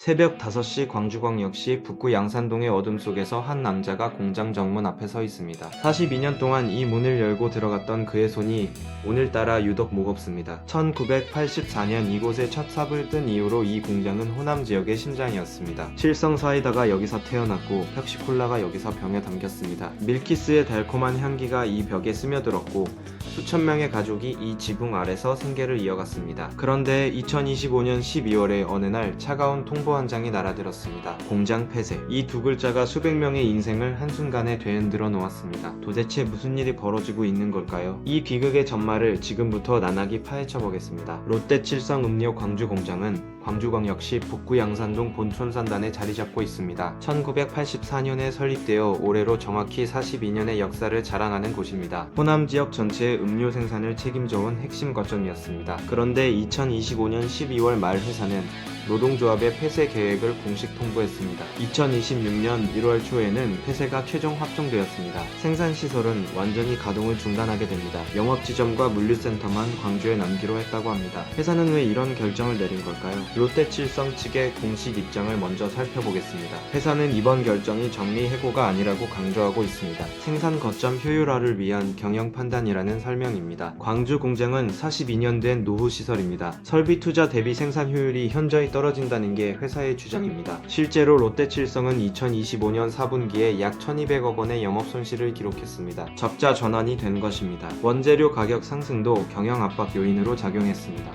새벽 5시 광주광역시 북구 양산동의 어둠 속에서 한 남자가 공장 정문 앞에 서 있습니다. 42년 동안 이 문을 열고 들어갔던 그의 손이 오늘따라 유독 무겁습니다. 1984년 이곳에 첫 삽을 뜬 이후로 이 공장은 호남 지역의 심장이었습니다. 칠성 사이다가 여기서 태어났고 펩시콜라가 여기서 병에 담겼습니다. 밀키스의 달콤한 향기가 이 벽에 스며들었고 수천 명의 가족이 이 지붕 아래서 생계를 이어갔습니다. 그런데 2025년 12월에 어느 날 차가운 통보 한 장이 날아들었습니다. 공장 폐쇄. 이 두 글자가 수백 명의 인생을 한순간에 되흔들어 놓았습니다. 도대체 무슨 일이 벌어지고 있는 걸까요? 이 비극의 전말을 지금부터 나날이 파헤쳐 보겠습니다. 롯데 칠성 음료 광주 공장은 광주광역시 북구 양산동 본촌산단에 자리 잡고 있습니다. 1984년에 설립되어 올해로 정확히 42년의 역사를 자랑하는 곳입니다. 호남 지역 전체의 음료 생산을 책임져온 핵심 거점이었습니다. 그런데 2025년 12월 말 회사는 노동조합의 폐쇄 계획을 공식 통보했습니다. 2026년 1월 초에는 폐쇄가 최종 확정되었습니다. 생산시설은 완전히 가동을 중단하게 됩니다. 영업지점과 물류센터만 광주에 남기로 했다고 합니다. 회사는 왜 이런 결정을 내린 걸까요? 롯데칠성 측의 공식 입장을 먼저 살펴보겠습니다. 회사는 이번 결정이 정리해고가 아니라고 강조하고 있습니다. 생산 거점 효율화를 위한 경영 판단이라는 설명입니다. 광주 공장은 42년 된 노후시설입니다. 설비 투자 대비 생산 효율이 현저히 떨어진다는 게 회사의 주장입니다. 실제로 롯데칠성은 2025년 4분기에 약 1200억 원의 영업 손실을 기록했습니다. 적자 전환이 된 것입니다. 원재료 가격 상승도 경영 압박 요인으로 작용했습니다.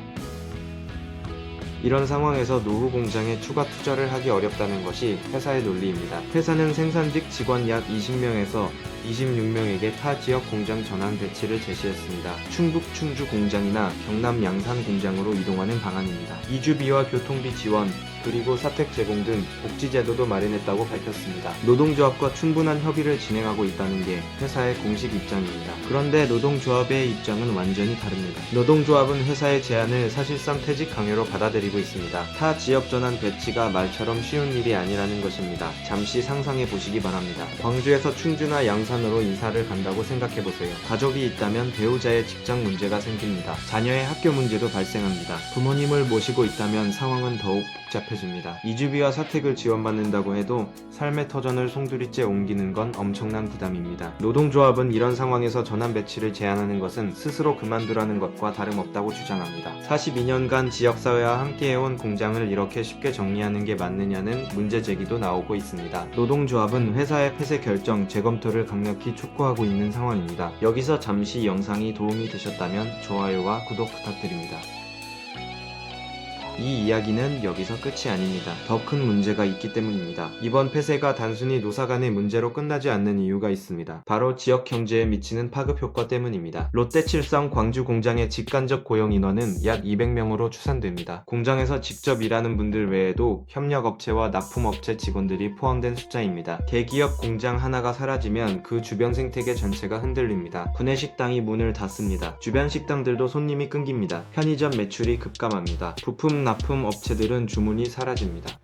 이런 상황에서 노후 공장에 추가 투자를 하기 어렵다는 것이 회사의 논리입니다. 회사는 생산직 직원 약 20명에서 26명에게 타 지역 공장 전환 배치를 제시했습니다. 충북 충주 공장이나 경남 양산 공장으로 이동하는 방안입니다. 이주비와 교통비 지원, 그리고 사택 제공 등 복지 제도도 마련했다고 밝혔습니다. 노동조합과 충분한 협의를 진행하고 있다는 게 회사의 공식 입장입니다. 그런데 노동조합의 입장은 완전히 다릅니다. 노동조합은 회사의 제안을 사실상 퇴직 강요로 받아들이고 있습니다. 타 지역 전환 배치가 말처럼 쉬운 일이 아니라는 것입니다. 잠시 상상해 보시기 바랍니다. 광주에서 충주나 양산으로 이사를 간다고 생각해 보세요. 가족이 있다면 배우자의 직장 문제가 생깁니다. 자녀의 학교 문제도 발생합니다. 부모님을 모시고 있다면 상황은 더욱 복잡해집니다. 이주비와 사택을 지원받는다고 해도 삶의 터전을 송두리째 옮기는 건 엄청난 부담입니다. 노동조합은 이런 상황에서 전환 배치를 제안하는 것은 스스로 그만두라는 것과 다름없다고 주장합니다. 42년간 지역사회와 함께해온 공장을 이렇게 쉽게 정리하는 게 맞느냐는 문제 제기도 나오고 있습니다. 노동조합은 회사의 폐쇄 결정 재검토를 강력히 촉구하고 있는 상황입니다. 여기서 잠시 영상이 도움이 되셨다면 좋아요와 구독 부탁드립니다. 이 이야기는 여기서 끝이 아닙니다. 더 큰 문제가 있기 때문입니다. 이번 폐쇄가 단순히 노사 간의 문제로 끝나지 않는 이유가 있습니다. 바로 지역 경제에 미치는 파급 효과 때문입니다. 롯데칠성 광주 공장의 직간접 고용 인원은 약 200명으로 추산됩니다. 공장에서 직접 일하는 분들 외에도 협력업체와 납품업체 직원들이 포함된 숫자입니다. 대기업 공장 하나가 사라지면 그 주변 생태계 전체가 흔들립니다. 구내식당이 문을 닫습니다. 주변 식당들도 손님이 끊깁니다. 편의점 매출이 급감합니다. 부품 납품 업체들은 주문이 사라집니다.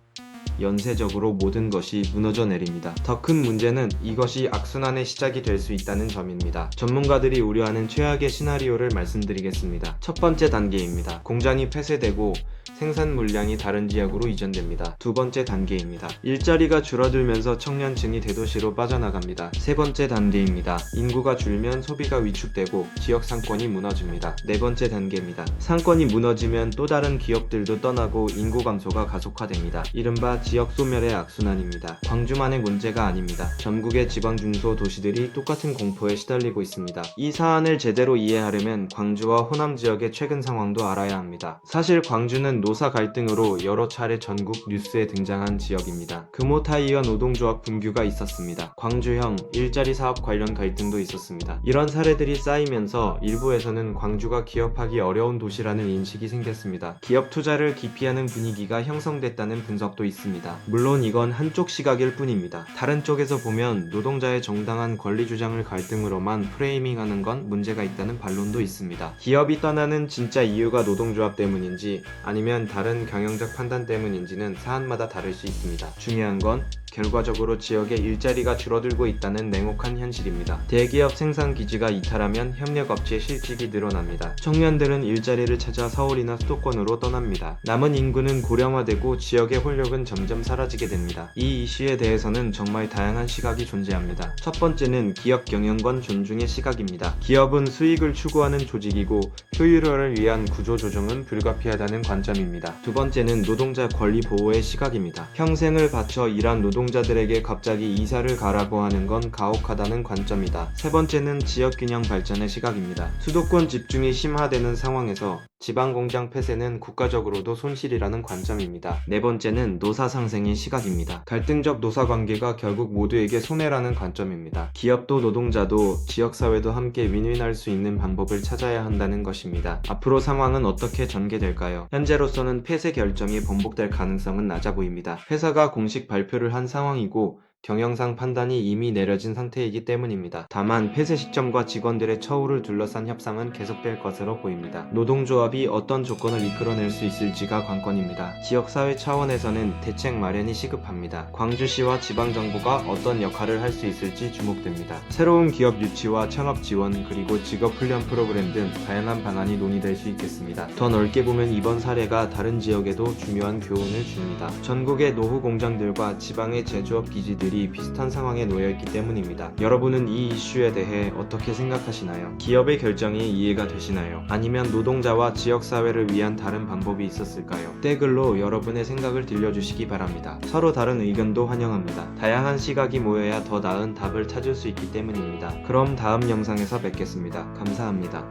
연쇄적으로 모든 것이 무너져 내립니다. 더 큰 문제는 이것이 악순환의 시작이 될 수 있다는 점입니다. 전문가들이 우려하는 최악의 시나리오를 말씀드리겠습니다. 첫 번째 단계입니다. 공장이 폐쇄되고 생산 물량이 다른 지역으로 이전됩니다. 두 번째 단계입니다. 일자리가 줄어들면서 청년층이 대도시로 빠져나갑니다. 세 번째 단계입니다. 인구가 줄면 소비가 위축되고 지역 상권이 무너집니다. 네 번째 단계입니다. 상권이 무너지면 또 다른 기업들도 떠나고 인구 감소가 가속화됩니다. 이른바 지역 소멸의 악순환입니다. 광주만의 문제가 아닙니다. 전국의 지방 중소 도시들이 똑같은 공포에 시달리고 있습니다. 이 사안을 제대로 이해하려면 광주와 호남 지역의 최근 상황도 알아야 합니다. 사실 광주는 노사 갈등으로 여러 차례 전국 뉴스에 등장한 지역입니다. 금호타이와 노동조합 분규가 있었습니다. 광주형 일자리 사업 관련 갈등도 있었습니다. 이런 사례들이 쌓이면서 일부에서는 광주가 기업하기 어려운 도시라는 인식이 생겼습니다. 기업 투자를 기피하는 분위기가 형성됐다는 분석도 있습니다. 물론 이건 한쪽 시각일 뿐입니다. 다른 쪽에서 보면 노동자의 정당한 권리 주장을 갈등으로만 프레이밍하는 건 문제가 있다는 반론도 있습니다. 기업이 떠나는 진짜 이유가 노동조합 때문인지 아니면 아니면 다른 경영적 판단 때문인지는 사안마다 다를 수 있습니다. 중요한 건 결과적으로 지역의 일자리가 줄어들고 있다는 냉혹한 현실입니다. 대기업 생산 기지가 이탈하면 협력업체 실직이 늘어납니다. 청년들은 일자리를 찾아 서울이나 수도권으로 떠납니다. 남은 인구는 고령화되고 지역의 활력은 점점 사라지게 됩니다. 이 이슈에 대해서는 정말 다양한 시각이 존재합니다. 첫 번째는 기업 경영권 존중의 시각입니다. 기업은 수익을 추구하는 조직이고 효율화를 위한 구조 조정은 불가피하다는 관점입니다. 두 번째는 노동자 권리 보호의 시각입니다. 평생을 바쳐 일한 노동자들에게 갑자기 이사를 가라고 하는 건 가혹하다는 관점이다. 세 번째는 지역 균형 발전의 시각입니다. 수도권 집중이 심화되는 상황에서 지방공장 폐쇄는 국가적으로도 손실이라는 관점입니다. 네 번째는 노사 상생의 시각입니다. 갈등적 노사 관계가 결국 모두에게 손해라는 관점입니다. 기업도 노동자도 지역사회도 함께 윈윈할 수 있는 방법을 찾아야 한다는 것입니다. 앞으로 상황은 어떻게 전개될까요? 현재로서는 폐쇄 결정이 번복될 가능성은 낮아 보입니다. 회사가 공식 발표를 한 상황이고 경영상 판단이 이미 내려진 상태이기 때문입니다. 다만 폐쇄 시점과 직원들의 처우를 둘러싼 협상은 계속될 것으로 보입니다. 노동조합이 어떤 조건을 이끌어낼 수 있을지가 관건입니다. 지역사회 차원에서는 대책 마련이 시급합니다. 광주시와 지방정부가 어떤 역할을 할 수 있을지 주목됩니다. 새로운 기업 유치와 창업 지원 그리고 직업훈련 프로그램 등 다양한 방안이 논의될 수 있겠습니다. 더 넓게 보면 이번 사례가 다른 지역에도 중요한 교훈을 줍니다. 전국의 노후 공장들과 지방의 제조업 기지들이 비슷한 상황에 놓여있기 때문입니다. 여러분은 이 이슈에 대해 어떻게 생각하시나요? 기업의 결정이 이해가 되시나요? 아니면 노동자와 지역사회를 위한 다른 방법이 있었을까요? 댓글로 여러분의 생각을 들려주시기 바랍니다. 서로 다른 의견도 환영합니다. 다양한 시각이 모여야 더 나은 답을 찾을 수 있기 때문입니다. 그럼 다음 영상에서 뵙겠습니다. 감사합니다.